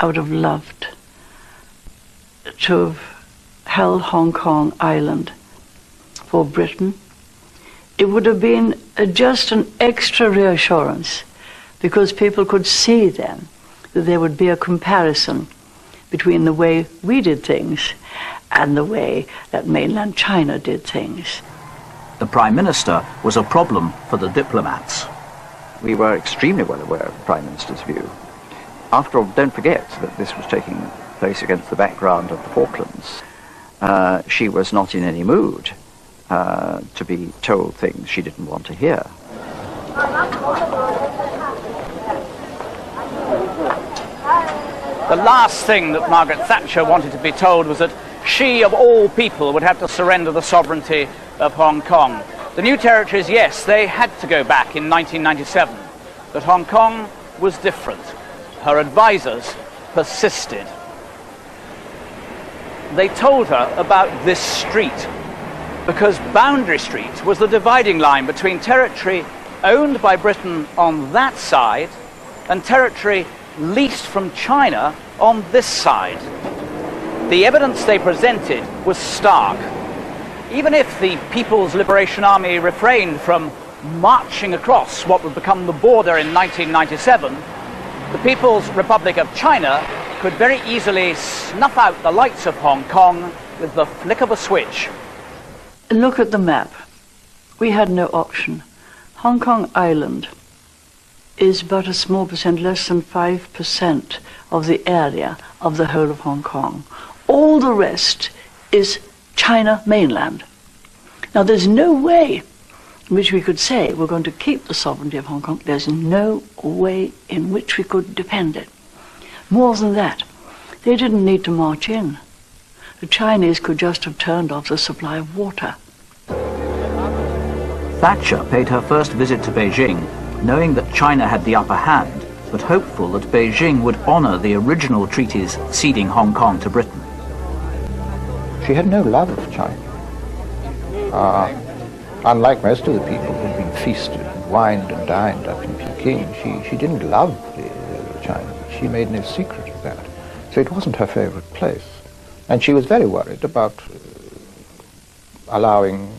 I would have loved to have held Hong Kong Island for Britain. It would have been just an extra reassurance, because people could see then that there would be a comparison between the way we did things and the way that mainland China did things. The Prime Minister was a problem for the diplomats. We were extremely well aware of the Prime Minister's view. After all, don't forget that this was taking place against the background of the Falklands. She was not in any mood to be told things she didn't want to hear. The last thing that Margaret Thatcher wanted to be told was that she, of all people, would have to surrender the sovereignty of Hong Kong. The new territories, yes, they had to go back in 1997, but Hong Kong was different. Her advisors persisted. They told her about this street, because Boundary Street was the dividing line between territory owned by Britain on that side and territory leased from China on this side. The evidence they presented was stark. Even if the People's Liberation Army refrained from marching across what would become the border in 1997, the People's Republic of China could very easily snuff out the lights of Hong Kong with the flick of a switch. Look at the map. We had no option. Hong Kong Island is but a small percent, less than 5% of the area of the whole of Hong Kong. All the rest is China mainland. Now, there's no way in which we could say we're going to keep the sovereignty of Hong Kong. There's no way in which we could defend it. More than that, they didn't need to march in. The Chinese could just have turned off the supply of water. Thatcher paid her first visit to Beijing, knowing that China had the upper hand, but hopeful that Beijing would honor the original treaties ceding Hong Kong to Britain. She had no love of China. Unlike most of the people who'd been feasted and wined and dined up in Peking, she didn't love China. She made no secret of that. So it wasn't her favorite place. And she was very worried about allowing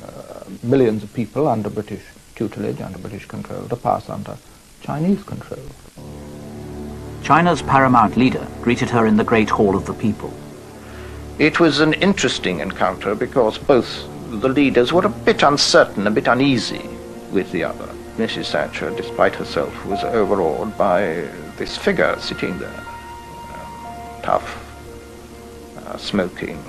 millions of people under British tutelage, under British control, to pass under Chinese control. China's paramount leader greeted her in the Great Hall of the People. It was an interesting encounter because both the leaders were a bit uncertain, a bit uneasy with the other. Mrs. Thatcher, despite herself, was overawed by this figure sitting there, tough, smoking,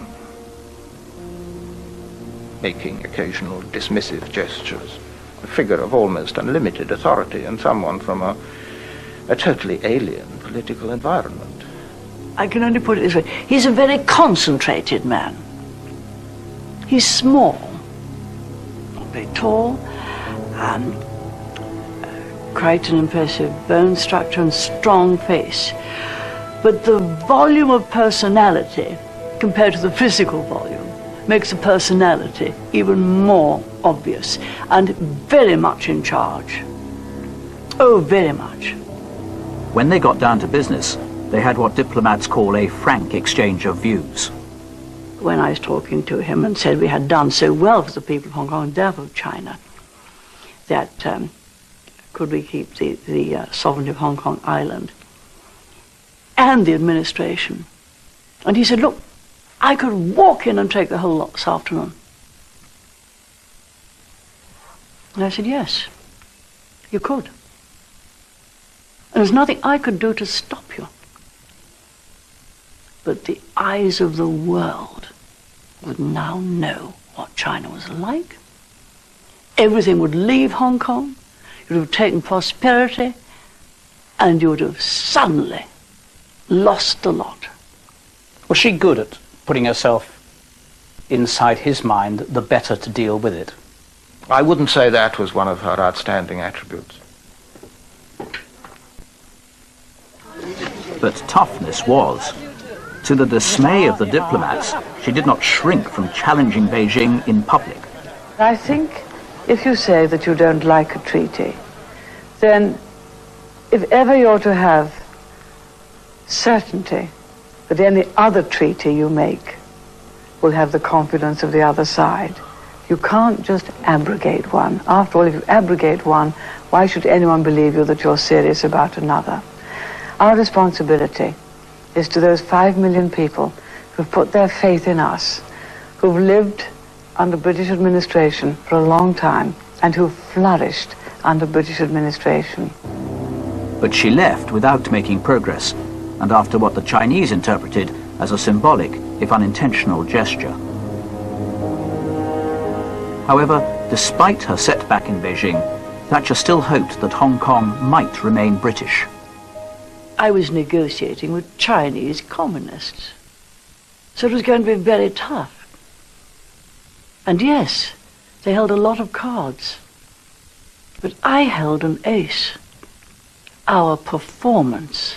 making occasional dismissive gestures, a figure of almost unlimited authority and someone from a totally alien political environment. I can only put it this way. He's a very concentrated man. He's small, not very tall, quite an impressive bone structure and strong face. But the volume of personality, compared to the physical volume, makes the personality even more obvious and very much in charge. Oh, very much. When they got down to business, they had what diplomats call a frank exchange of views. When I was talking to him and said we had done so well for the people of Hong Kong and therefore China, that could we keep the sovereignty of Hong Kong Island and the administration. And he said, look, I could walk in and take the whole lot this afternoon. And I said, yes, you could. And there's nothing I could do to stop you. But the eyes of the world would now know what China was like. Everything would leave Hong Kong. You would have taken prosperity, and you would have suddenly lost the lot. Was she good at putting herself inside his mind, the better to deal with it? I wouldn't say that was one of her outstanding attributes. But toughness was. To the dismay of the diplomats, she did not shrink from challenging Beijing in public. I think if you say that you don't like a treaty, then if ever you're to have certainty that any other treaty you make will have the confidence of the other side. You can't just abrogate one. After all, if you abrogate one, why should anyone believe you that you're serious about another? Our responsibility is to those 5 million people who've put their faith in us, who've lived under British administration for a long time, and who've flourished under British administration. But she left without making progress, and after what the Chinese interpreted as a symbolic, if unintentional, gesture. However, despite her setback in Beijing, Thatcher still hoped that Hong Kong might remain British. I was negotiating with Chinese communists, so it was going to be very tough. And yes, they held a lot of cards, but I held an ace: our performance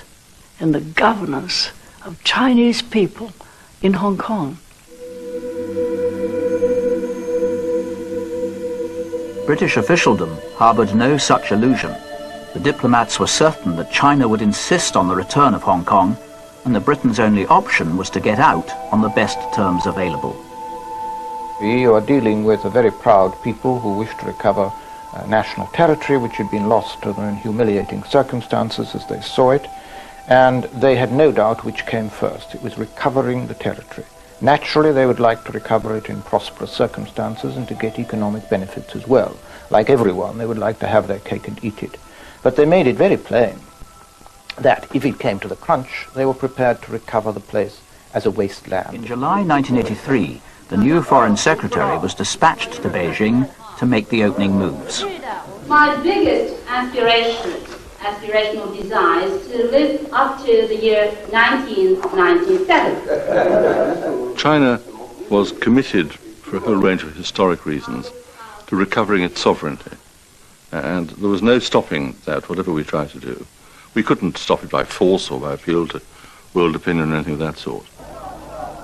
in the governance of Chinese people in Hong Kong. British officialdom harboured no such illusion. The diplomats were certain that China would insist on the return of Hong Kong, and that Britain's only option was to get out on the best terms available. We are dealing with a very proud people who wish to recover national territory which had been lost under humiliating circumstances as they saw it, and they had no doubt which came first. It was recovering the territory. Naturally, they would like to recover it in prosperous circumstances and to get economic benefits as well. Like everyone, they would like to have their cake and eat it. But they made it very plain that if it came to the crunch, they were prepared to recover the place as a wasteland. In July 1983, the new Foreign Secretary was dispatched to Beijing to make the opening moves. My biggest aspirational desire is to live up to the year 1997. China was committed, for a whole range of historic reasons, to recovering its sovereignty. And there was no stopping that, whatever we tried to do. We couldn't stop it by force or by appeal to world opinion or anything of that sort.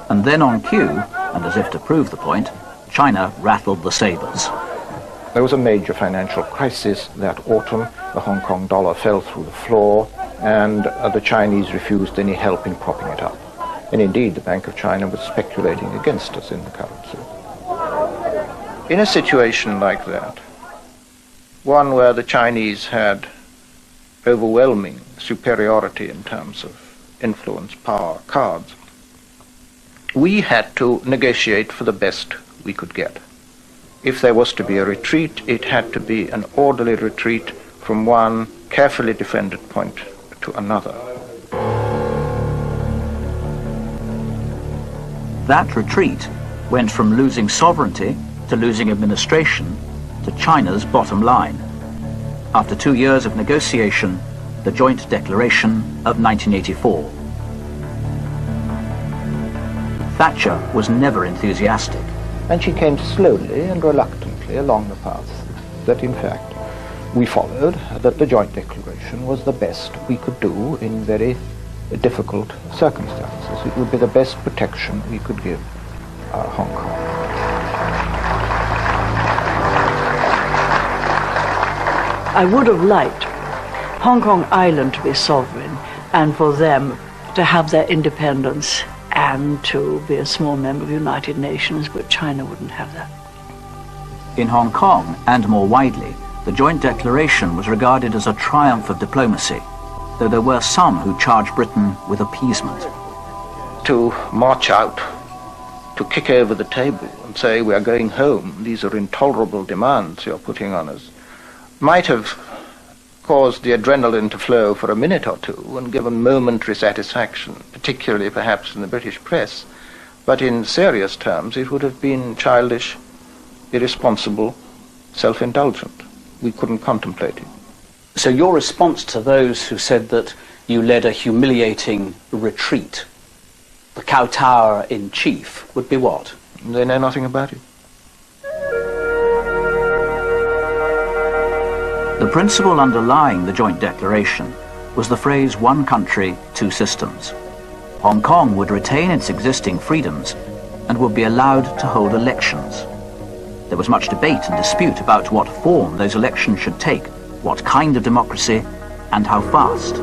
And then on cue, and as if to prove the point, China rattled the sabres. There was a major financial crisis that autumn. The Hong Kong dollar fell through the floor, and the Chinese refused any help in propping it up. And indeed, the Bank of China was speculating against us in the currency. In a situation like that, one where the Chinese had overwhelming superiority in terms of influence, power, cards, we had to negotiate for the best we could get. If there was to be a retreat, it had to be an orderly retreat from one carefully defended point to another. That retreat went from losing sovereignty to losing administration to China's bottom line. After 2 years of negotiation, the Joint Declaration of 1984. Thatcher was never enthusiastic. And she came slowly and reluctantly along the path that, in fact, we followed, that the Joint Declaration was the best we could do in very difficult circumstances. It would be the best protection we could give Hong Kong. I would have liked Hong Kong Island to be sovereign and for them to have their independence and to be a small member of the United Nations, but China wouldn't have that. In Hong Kong, and more widely, the Joint Declaration was regarded as a triumph of diplomacy, though there were some who charged Britain with appeasement. To march out, to kick over the table and say, we are going home, these are intolerable demands you're putting on us, might have caused the adrenaline to flow for a minute or two and given momentary satisfaction, particularly perhaps in the British press, but in serious terms it would have been childish, irresponsible, self-indulgent. We couldn't contemplate it. So your response to those who said that you led a humiliating retreat, the kowtower in chief, would be what? They know nothing about it. The principle underlying the Joint Declaration was the phrase "one country, two systems." Hong Kong would retain its existing freedoms and would be allowed to hold elections. There was much debate and dispute about what form those elections should take, what kind of democracy, and how fast.